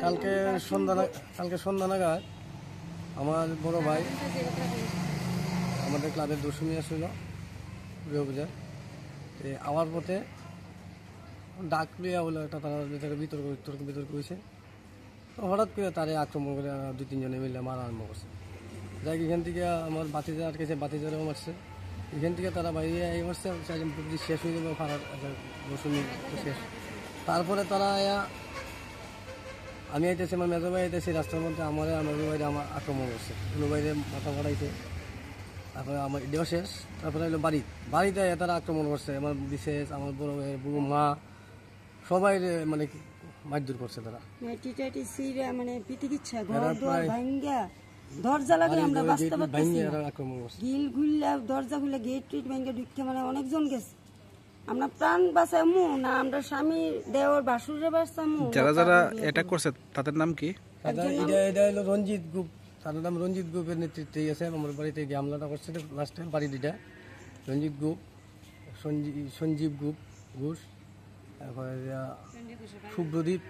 কালকে সন্ধ্যা নাগাদ আমার বড় ভাই আমাদের ক্লাবের দশমী আসছিল দুর্গাপূজা, আমার পথে ডাক লিয়া বলে একটা তারা ভিতরে বিতর্ক হয়েছে। তো হঠাৎ করে তারে আক্রমণ করে 2-3 জনে মিলে মারা আরম্ভ করছে। যাই এখান থেকে আমার বাতিজা আটকেছে, বাতিজারেও মারছে। এখান থেকে তারা বাইরে মারছে, শেষ হয়ে যাবে ফারার দশমী শেষ। তারপরে তারা আমি আইতেছি, আমার মেজো ভাই আইতেছি, রাস্তার মধ্যে আমার মেজো ভাইরে আমার আক্রমণ করছে, কোনো বাইরে মাথা ফাড়াইছে। তারপরে আমার এটাও শেষ। তারপরে হলো বাড়িতে তারা আক্রমণ করছে, আমার বিশেষ আমার বড় ভাইয়ের বউ মা সবাই মানে মারধর করছে তারা। দরজা লাগে আমরা বাঁচতে পারতেছি না, গিল গুল্লা দরজা খুলে গেট টেট ভাঙ্গা ঢুকতে মানে অনেকজন গেছে। আমরা প্রাণ বাঁচামু না আমরা স্বামী দেওর বাসুরে বাঁচামু। যারা অ্যাটাক করছে তাদের নাম কি? এটা হলো রঞ্জিত গ্রুপ, তার নাম রঞ্জিত গ্রুপের নেতৃত্বেই আছে। আমার বাড়িতে গিয়ে হামলাটা করছে লাস্টে বাড়ি দুইটা, রঞ্জিত গ্রুপ, সঞ্জীব গ্রুপ ঘোষ, তারপরে শুভ্রদীপ